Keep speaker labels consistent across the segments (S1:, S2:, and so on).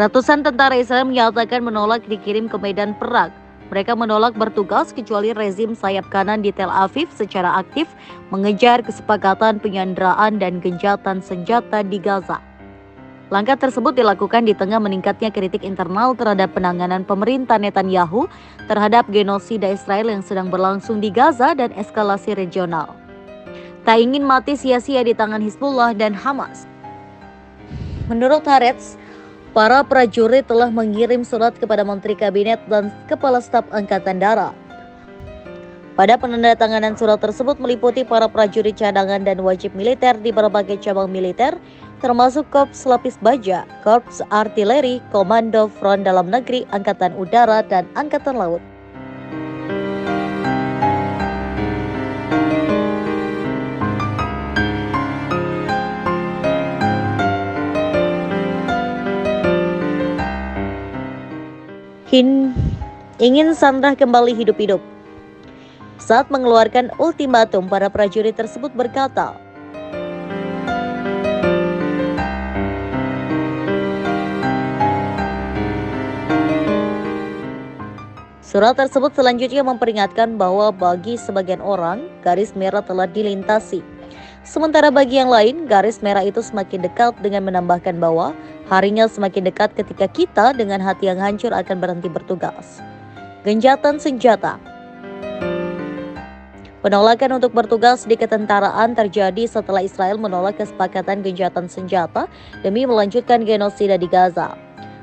S1: Ratusan tentara Israel menyatakan menolak dikirim ke medan perang. Mereka menolak bertugas kecuali rezim sayap kanan di Tel Aviv secara aktif mengejar kesepakatan penyanderaan dan gencatan senjata di Gaza. Langkah tersebut dilakukan di tengah meningkatnya kritik internal terhadap penanganan pemerintah Netanyahu terhadap genosida Israel yang sedang berlangsung di Gaza dan eskalasi regional. Tak ingin mati sia-sia di tangan Hizbullah dan Hamas. Menurut Haaretz, para prajurit telah mengirim surat kepada Menteri Kabinet dan Kepala Staf Angkatan Darat. Pada penandatanganan surat tersebut meliputi para prajurit cadangan dan wajib militer di berbagai cabang militer, termasuk Korps Lapis Baja, Korps Artileri, Komando Front Dalam Negeri, Angkatan Udara, dan Angkatan Laut. Ingin Sandra kembali hidup-hidup. Saat mengeluarkan ultimatum, para prajurit tersebut berkata, surat tersebut selanjutnya memperingatkan bahwa bagi sebagian orang, garis merah telah dilintasi. Sementara bagi yang lain, garis merah itu semakin dekat dengan menambahkan bahwa harinya semakin dekat ketika kita dengan hati yang hancur akan berhenti bertugas. Gencatan senjata. Penolakan untuk bertugas di ketentaraan terjadi setelah Israel menolak kesepakatan gencatan senjata demi melanjutkan genosida di Gaza.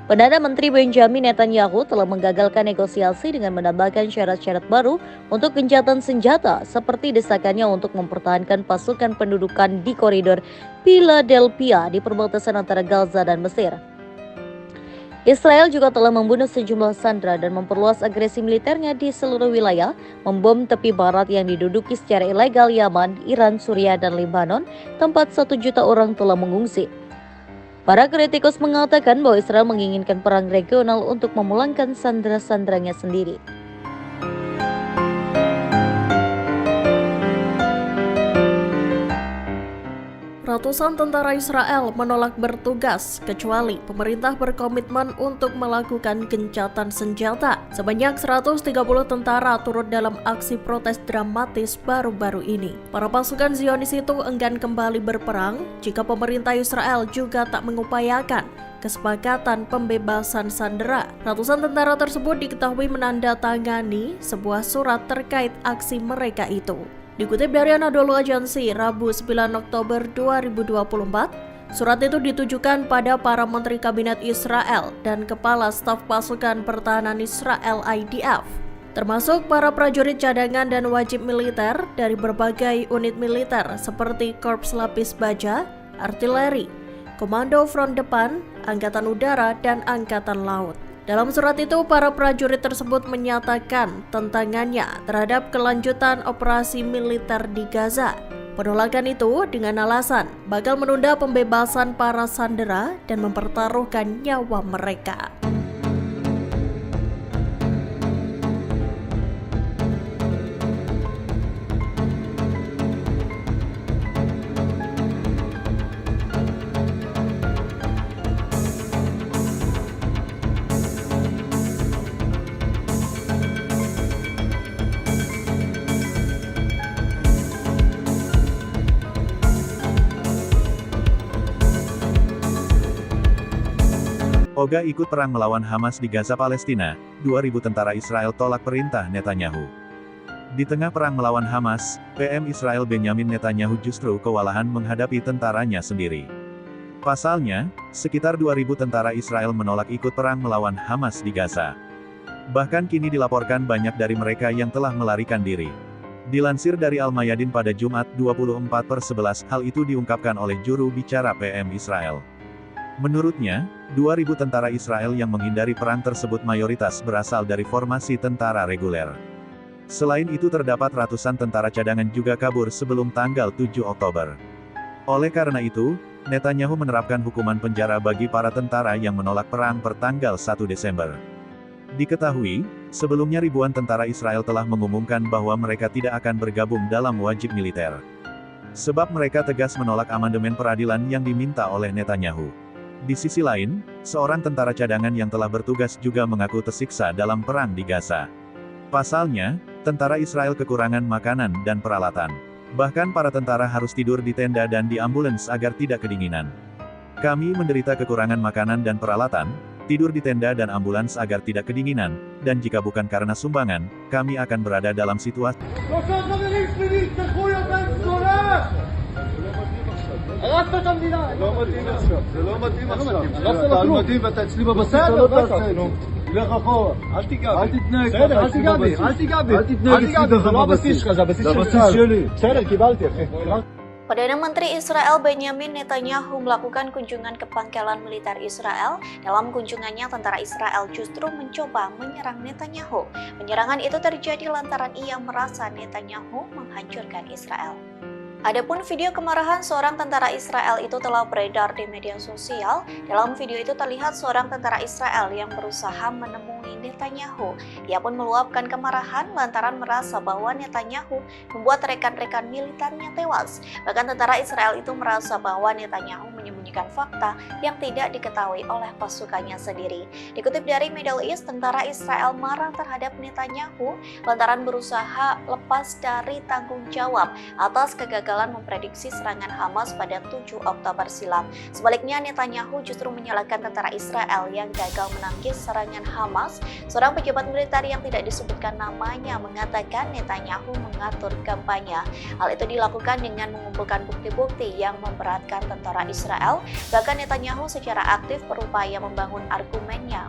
S1: Perdana Menteri Benjamin Netanyahu telah menggagalkan negosiasi dengan menambahkan syarat-syarat baru untuk gencatan senjata, seperti desakannya untuk mempertahankan pasukan pendudukan di koridor Philadelphia di perbatasan antara Gaza dan Mesir. Israel juga telah membunuh sejumlah sandera dan memperluas agresi militernya di seluruh wilayah, membom tepi barat yang diduduki secara ilegal Yaman, Iran, Suriah, dan Lebanon, tempat 1 juta orang telah mengungsi. Para kritikus mengatakan bahwa Israel menginginkan perang regional untuk memulangkan sandera-sanderanya sendiri. Ratusan tentara Israel menolak bertugas kecuali pemerintah berkomitmen untuk melakukan gencatan senjata. Sebanyak 130 tentara turut dalam aksi protes dramatis baru-baru ini. Para pasukan Zionis itu enggan kembali berperang jika pemerintah Israel juga tak mengupayakan kesepakatan pembebasan sandera. Ratusan tentara tersebut diketahui menandatangani sebuah surat terkait aksi mereka itu. Dikutip dari Anadolu Agency, Rabu 9 Oktober 2024, surat itu ditujukan pada para menteri kabinet Israel dan kepala staf pasukan pertahanan Israel IDF, termasuk para prajurit cadangan dan wajib militer dari berbagai unit militer seperti Korps Lapis Baja, Artileri, Komando Front Depan, Angkatan Udara, dan Angkatan Laut. Dalam surat itu, para prajurit tersebut menyatakan tentangannya terhadap kelanjutan operasi militer di Gaza. Penolakan itu dengan alasan bakal menunda pembebasan para sandera dan mempertaruhkan nyawa mereka.
S2: Oga ikut perang melawan Hamas di Gaza Palestina, 2.000 tentara Israel tolak perintah Netanyahu. Di tengah perang melawan Hamas, PM Israel Benjamin Netanyahu justru kewalahan menghadapi tentaranya sendiri. Pasalnya, sekitar 2.000 tentara Israel menolak ikut perang melawan Hamas di Gaza. Bahkan kini dilaporkan banyak dari mereka yang telah melarikan diri. Dilansir dari Al-Mayadin pada Jumat 24/11, hal itu diungkapkan oleh juru bicara PM Israel. Menurutnya, 2.000 tentara Israel yang menghindari perang tersebut mayoritas berasal dari formasi tentara reguler. Selain itu terdapat ratusan tentara cadangan juga kabur sebelum tanggal 7 Oktober. Oleh karena itu, Netanyahu menerapkan hukuman penjara bagi para tentara yang menolak perang per tanggal 1 Desember. Diketahui, sebelumnya ribuan tentara Israel telah mengumumkan bahwa mereka tidak akan bergabung dalam wajib militer. Sebab mereka tegas menolak amandemen peradilan yang diminta oleh Netanyahu. Di sisi lain, seorang tentara cadangan yang telah bertugas juga mengaku tersiksa dalam perang di Gaza. Pasalnya, tentara Israel kekurangan makanan dan peralatan. Bahkan para tentara harus tidur di tenda dan di ambulans agar tidak kedinginan. Kami menderita kekurangan makanan dan peralatan, tidur di tenda dan ambulans agar tidak kedinginan, dan jika bukan karena sumbangan, kami akan berada dalam situasi
S3: הרסת את המדינה. לא מתאים עכשיו. זה לא מתאים עכשיו. אתה על מדים ואתה אצלי בבסיס, אתה לא תעשה, נו. לך אחורה. אל תיגע בי. אל תתנהג ככה. אל תיגע בי. אל תיגע בי. אל תתנהג אצלי זה לא הבסיס שלך, זה הבסיס שלי. בסדר, קיבלתי, אחי.
S1: Perdana Menteri Israel Benyamin Netanyahu melakukan kunjungan ke pangkalan militer Israel. Dalam kunjungannya, tentara Israel justru mencoba menyerang Netanyahu. Penyerangan itu terjadi lantaran ia merasa Netanyahu menghancurkan Israel. Adapun video kemarahan seorang tentara Israel itu telah beredar di media sosial. Dalam video itu terlihat seorang tentara Israel yang berusaha menemui Netanyahu. Dia pun meluapkan kemarahan lantaran merasa bahwa Netanyahu membuat rekan-rekan militernya tewas. Bahkan tentara Israel itu merasa bahwa Netanyahu menyembunyikan fakta yang tidak diketahui oleh pasukannya sendiri. Dikutip dari Middle East, tentara Israel marah terhadap Netanyahu lantaran berusaha lepas dari tanggung jawab atas kegagalan memprediksi serangan Hamas pada 7 Oktober silam. Sebaliknya, Netanyahu justru menyalahkan tentara Israel yang gagal menangkis serangan Hamas. Seorang pejabat militer yang tidak disebutkan namanya mengatakan Netanyahu mengatur kampanye. Hal itu dilakukan dengan mengumpulkan bukti-bukti yang memberatkan tentara Israel. Bahkan Netanyahu secara aktif berupaya membangun argumennya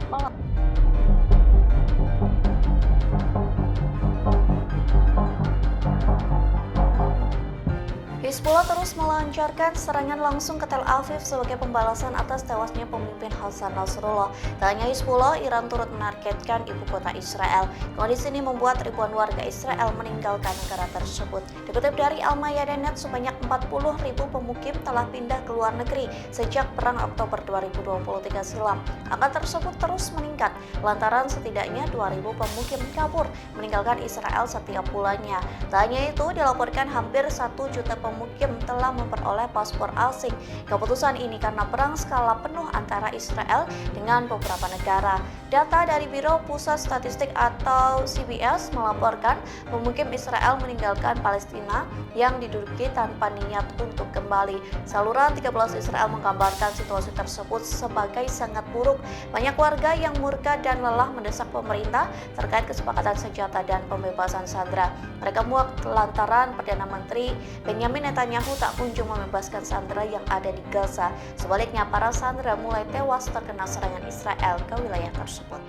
S1: Hizbullah terus melancarkan serangan langsung ke Tel Aviv sebagai pembalasan atas tewasnya pemimpin Hasan Nasrullah. Tak hanya Hizbullah, Iran turut menargetkan ibu kota Israel. Kondisi ini membuat ribuan warga Israel meninggalkan negara tersebut. Dikutip dari Al-Mayadeh.net, sebanyak 40.000 pemukim telah pindah ke luar negeri sejak perang Oktober 2023 silam. Angka tersebut terus meningkat lantaran setidaknya 2.000 pemukim kabur meninggalkan Israel setiap bulannya. Tak hanya itu, dilaporkan hampir 1 juta pemukim telah memperoleh paspor asing. Keputusan ini karena perang skala penuh antara Israel dengan beberapa negara. Data dari Biro Pusat Statistik atau CBS melaporkan pemukim Israel meninggalkan Palestina yang diduduki tanpa niat untuk kembali. Saluran 13 Israel menggambarkan situasi tersebut sebagai sangat buruk. Banyak warga yang murka dan lelah mendesak pemerintah terkait kesepakatan senjata dan pembebasan sandera. Mereka muak lantaran Perdana Menteri Benyamin Netanyahu tak kunjung membebaskan sandera yang ada di Gaza. Sebaliknya, para sandera mulai tewas terkena serangan Israel ke wilayah tersebut.